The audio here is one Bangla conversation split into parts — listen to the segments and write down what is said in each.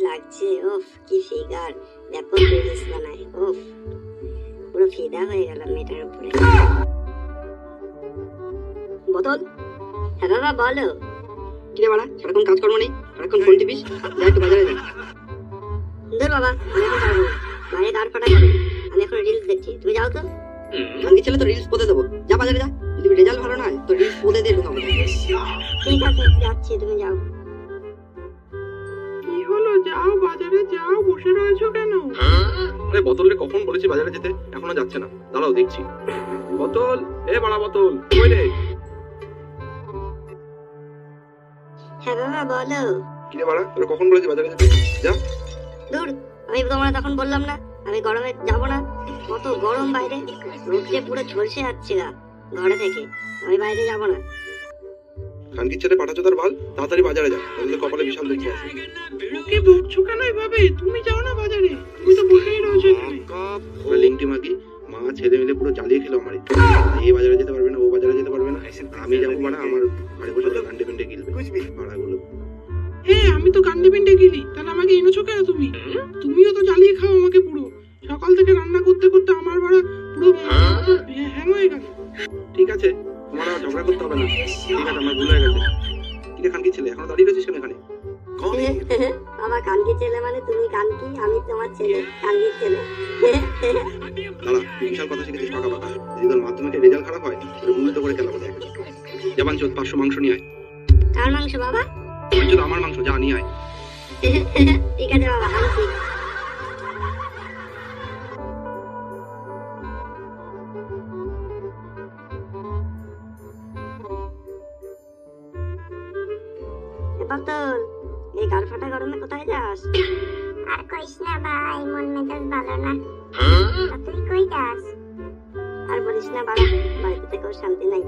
লাগছে। উফ কি ফিগার, ব্যাপক রিলস বানায়। উফ পুরো ফিদা হয়ে গেল মেয়েটার উপরে। বোতল। হ্যাঁ বাবা বলো। কিরে বাড়া, সারাক্ষণ কাজকর্ম নেই, সারাক্ষণ ফোন টিপিস, যা একটু বাজারে যা। দূর বাবা, আমি এখন পারবো না, বাইরে গাড় ফাটা করে। আমি এখন রিলস দেখছি, তুমি যাও তো। খানকি ছেলে তো রিলস পোতে দেবো, যা বাজারে যা। যদি রেজাল্ট ভালো না হয় তো রিলস পোতে দিয়ে ঢুকাবো। ঠিক আছে যাচ্ছি, তুমি যাও। কি হলো, যাও বাজারে যাও, বসে রয়েছো কেন? আরে বোতলে কখন বলেছি বাজারে যেতে, এখনো যাচ্ছে না। দাঁড়াও দেখছি। বোতল, এ বাড়া বোতল, কই রে? হ্যাঁ বাবা বলো। কিরে বাড়া, তোরা কখন বলেছি বাজারে যেতে? যা। দূর, আমি তোমার তখন বললাম না আমি গরমে যাব না। কত গরম বাইরে, রোদে পুরো ঝলসে যাচ্ছে গা ঘরে থেকে। আমি বাইরে যাব না। খানকির ছেলে পাঠাচ্ছ তার ভাল, তাড়াতাড়ি বাজারে যা, তাহলে কপালে বিশাল দুঃখ আছে। ওকে বকছো কেন এভাবে? তুমি যাও না বাজারে, তুমি তো বসেই রয়েছো এখানে। ওরা লিংটি মাগি, মা ছেলে মিলে পুরো জ্বালিয়ে খেলো আমারই। এই বাজারে যেতে পারবে না, ও বাজারে যেতে পারবে না, আমি যাবো বাড়া, আমার ঘরে বসে গান্ডে পিন্ডে গিলবে ভাড়াগুলো। হ্যাঁ আমি তো গান্ডে পিন্ডে গেলি, তাহলে আমাকে এনেছো কেন তুমি? তুমিও তো জ্বালিয়ে খাও আমাকে পুরো। সকাল থেকে রান্না করতে করতে আমার ভাড়া পুরো হ্যাং হয়ে গেল। ঠিক আছে, তোমার আর ঝগড়া করতে হবে না। ঠিক আছে, আমার ভুল হয়ে গেছে। কিরে খানকির ছেলে, এখনো দাঁড়িয়ে রয়েছিস কেন এখানে? আমার কানকি ছেলে মানে তুমি কানকি, আমি তোমার ছেলে কানকির ছেলে। দাঁড়া, তুই বিশাল কথা শিখেছিস পাকা পাকা। যদি তোর মাধ্যমিকে রেজাল্ট খারাপ হয় তাহলে উন্নত করে খেলাবো দেখ। যাবান চোদ 500 মাংস নিয়ে আয়। কার মাংস বাবা? চোদ আমার মাংস, যা নিয়ে আয়। ঠিক আছে বাবা, আনছি। বোতল, এই গাড় ফাটা গরমে কোথায় যাস? আর কইস না ভাই, মন মেজাজ ভালো না। তুই কই যাস? আর বলিস না বাড়া, বাড়িতে থেকেও শান্তি নাই।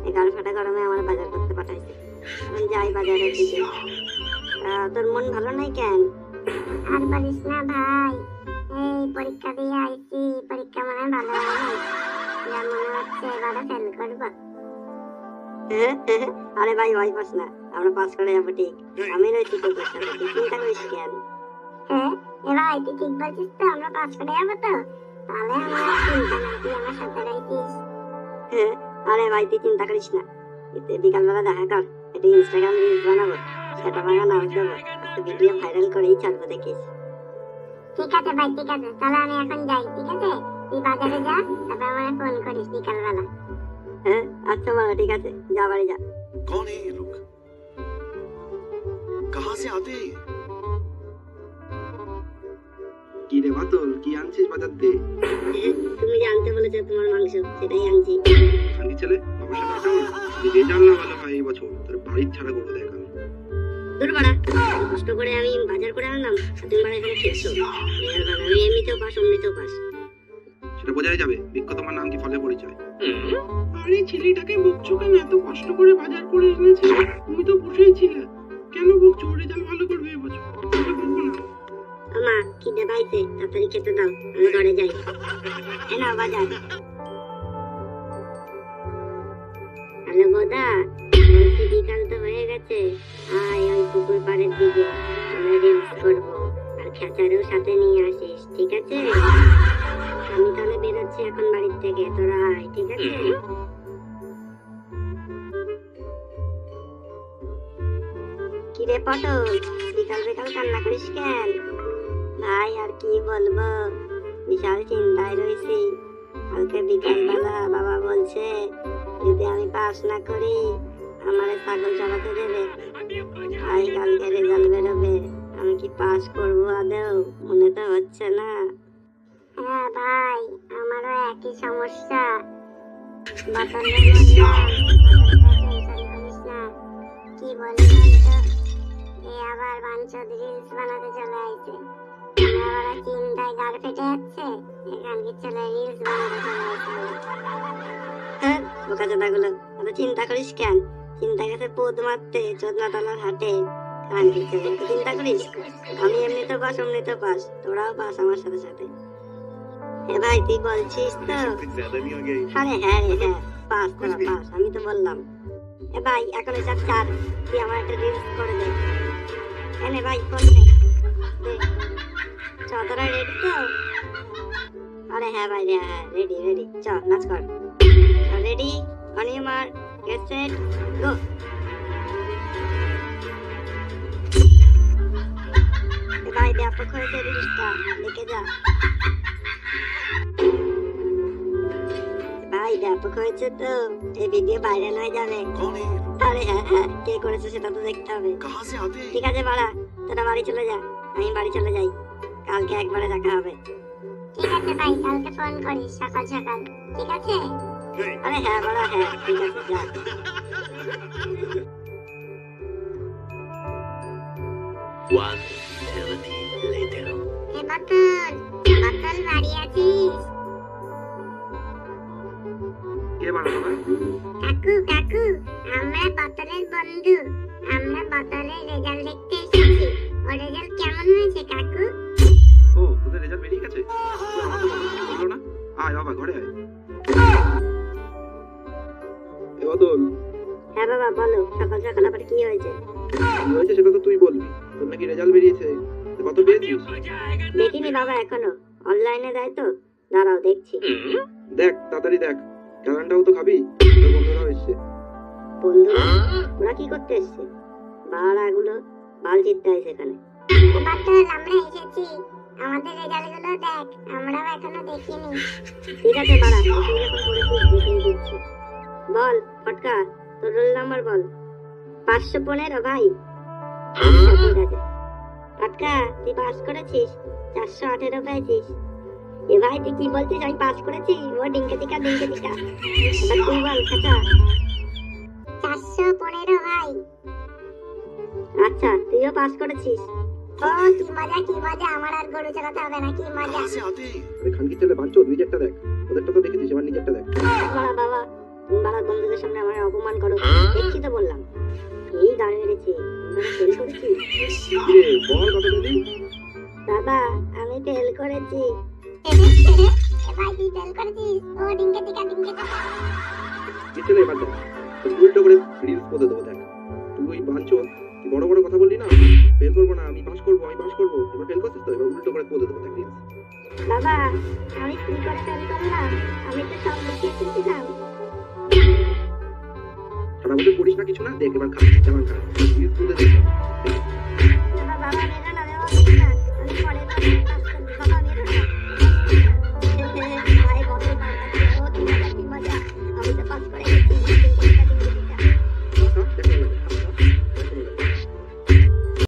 এই গাড় ফাটা গরমে আমার বাজার করতে পাঠাইছে। আমি যাই বাজারের দিকে। তোর মন ভালো নাই কেন? আর বলিস না ভাই, এই পরীক্ষা দিয়ে আইছি, পরীক্ষা মনে হয় ভালো হয়নি। যা মনে হচ্ছে এবারে ফেল করবো। আরে ভাই ভয় পাস না, আমরা পাস করে যাবো ঠিক। আমি রয়েছি তোর সাথে, তুই চিন্তা করিস কেন? হ্যাঁ এ ভাই, তুই ঠিক বলছিস তো? আমরা পাস করে যাবো তো? তাহলে আমার আর চিন্তা নাই, তুই আমার সাথে রইছিস। আরে ভাই তুই চিন্তা করিস না, বিকালবেলা দেখা কর, একটু ইনস্টাগ্রাম রিলস বানাবো, সেটা বানানো নাও দেবো, ভিডিও ভাইরাল করেই ছাড়বো দেখিস। ঠিক আছে ভাই, ঠিক আছে, তাহলে আমি এখন যাই। ঠিক আছে, তুই বাজারে যা, তারপর আমার ফোন করিস বিকালবেলা। হ্যাঁ আচ্ছা বাবা, ঠিক আছে, যা বাড়ি যা। कौन है ये लोग? कहां से आते हैं? কি রে বোতল, কি আনছিস বাজার দিয়ে? তুমি যে আনতে বলেছো তোমার মাংস, সেটাই আনছি। খানকির ছেলে, বাবার সাথে আটাও না। যদি রেজাল্ট না ভালো হয় এই বছর, তোর বাড়ির ছাড়া করবো দেখ আমি। দূর বাড়া, কষ্ট করে আমি বাজার করে আনলাম, আর তুমি বাড়া এখানে খেয়েছো। আমি এমনিতেও পাস, অমনিতেও পাস। সেটা বোঝাই যাবে, বৃক্ষ তোমার নাম কি ফলে পরিচয়। আরে ছেলেটাকে বকছো কেন? এত কষ্ট করে বাজার করে এনেছি, তুমি তো বসেই ছিলে। কেন বকছো? রেজাল্ট ভালো করবে এবছর, এটা করবো না। মা খিদে পাইছে, তাড়াতাড়ি খেতে দাও, আমি ঘরে যাই। না বাজার। হ্যালো বোদা, বলছি বিকাল তো হয়ে গেছে, আয় ওই পুকুর পাড়ের দিকে, আমরা রিলস করবো, আর খেচারেও সাথে নিয়ে আসিস, ঠিক আছে? আমি তাহলে বেরোচ্ছি এখন বাড়ির থেকে, তোরা আয়, ঠিক আছে? কিরে পটল, বিকাল বিকাল কান্না করিস কেন? ভাই আর কি বলবো, বিশাল চিন্তায় রয়েছি। কালকে বিকালবেলা বাবা বলছে যদি আমি পাস না করি আমারে ছাগল চড়াতে দেবে। ভাই কালকে রেজাল্ট বেরোবে, আমি কি পাস করবো আদৌ? মনে তো হচ্ছে না। হ্যাঁ ভাই, আমারও একই সমস্যা। কি বলি বলতো, এ আবার বাঞ্চদ রিলস বানাতে চলে আইছে। আমরা আবার চিন্তায় গাড় ফেটে যাচ্ছে, এখানকার ছেলে রিলস বানাতে চলে আইছে। হ্যাঁ বোকা চোদাগুলো, অত চিন্তা করিস কেন? চিন্তা গেছে পোদ মারতে চোদনাতলার হাটে। চিন্তা করিস, আমি এমনিতেও পাস, অমনিতেও পাস, তোরাও পাস আমার সাথে সাথে। এ ভাই তুই বলছিস তো? আরে হ্যাঁ রে হ্যাঁ, পাস তোরা পাস, আমি তো বললাম। এ ভাই এখন এসব ছাড়, তুই আমার একটা রিলস করে দে। এনে ভাই ফোন নে। চ তোরা রেডি তো? আরে হ্যাঁ ভাই রে, হ্যাঁ রেডি রেডি, চ নাচ কর। Ready, on your mark, get set, go. ভাই ব্যাপক হয়েছে রিলসটা, দেখে যা ভাই, ব্যাপক হয়েছে তো, এই ভিডিও ভাইরাল হয়ে যাবে। कौन है ये लोग? আরে হ্যাঁ হ্যাঁ, কে করেছে সেটা তো দেখতে হবে। कहाँ से आते ঠিক हैं? আছে বাড়া, তোরা বাড়ি চলে যা, আমি বাড়ি চলে যাই, কালকে একবারে দেখা হবে। ঠিক আছে ভাই, কালকে ফোন করিস সকাল সকাল, ঠিক আছে? আরে হ্যাঁ বাড়া, হ্যাঁ ঠিক আছে, যা। 1 eternity later. এ বাতল, বাতল বাড়ি আছিস? কে বাড়া বাবা? কাকু কাকু, আমরা বাতলের বন্ধু, আমরা বাতলের রেজাল্ট দেখতে এসেছি। ওর রেজাল্ট কেমন হয়েছে কাকু? ও তোদের রেজাল্ট বেরিয়ে গেছে? তুই আমার তো বাবা কিছু বললো না। আয় বাবা ঘরে আয়। এ বদল, হ্যাঁ বাবা বলো, সকাল সকাল আবার কি হয়েছে? কি হয়েছে সেটা তো তুই বলবি। তোর নাকি রেজাল্ট বেরিয়েছে, তো কত পেয়েছিস? দেখিনি বাবা এখনো, অনলাইনে দেয় তো, দাঁড়াও দেখছি। দেখ তাড়াতাড়ি দেখ, ক্যালেন্ডারও তো খাবি, তোর বন্ধুরাও এসছে। বন্ধুরা, ওরা কি করতে এসছে? বাড়াগুলো বাল জিততে হয় সেখানে। এ বাতল, আমরা এসেছি, আমাদের রেজাল্ট গুলো দেখ, আমরাও এখনো দেখিনি। ঠিক আছে বাড়া, তুই যখন করেছিস দেখেই দিচ্ছি। বল ফটকা, তোর রোল নাম্বার বল। 515 ভাই। আচ্ছা, ঠিক আছে। ফটকা, তুই পাস করেছিস, 418 পেয়েছিস। এ ভাই তুই কি বলছিস? আমি পাস করেছি? ও ডিঙ্কে টিকা ডিঙ্কে টিকা। এবার তুই বল খাতা। 415 ভাই। আচ্ছা, তুইও পাস করেছিস। ও কি মজা, আমার আর গরু চালাতে হবে না, কি মজা। कहाँ से आते हैं? আরে খানকি ছেলে বাঞ্চোদ, নিজেরটা দেখ। ওদেরটা তো দেখেছিস, এবার নিজেরটা দেখ। বাড়া বাবা, তুমি বাড়া বন্ধুদের সামনে আমার অপমান করো। দেখছি তো বললাম। এই গান মেরেছি, ফেল করেছি। কিরে বল কত পেলি? বাবা, আমি ফেল করেছি। এ ভাই তুই ফেল করেছিস? ও ডিঙ্কে টিকা ডিঙ্কে টিকা। কি ছেলে এবার দেখ, তোর উল্টো করে রিলস পদে দেবো দেখ। তুই বাঞ্চোদ, তুই বড় বড় কথা বললি না, ফেল করবো না, আমি পাস করবো, আমি পাস করবো। এবার ফেল করছিস তো, এবার উল্টো করে পদে দেবো দেখ রিলস। বাবা, আমি কি করে ফেল করলাম? আমি তো সব লিখে এসেছিলাম। সারা বছর পড়িস না কিছু না, দেখ এবার খা, কেমন খা রিলস পদে দেখ।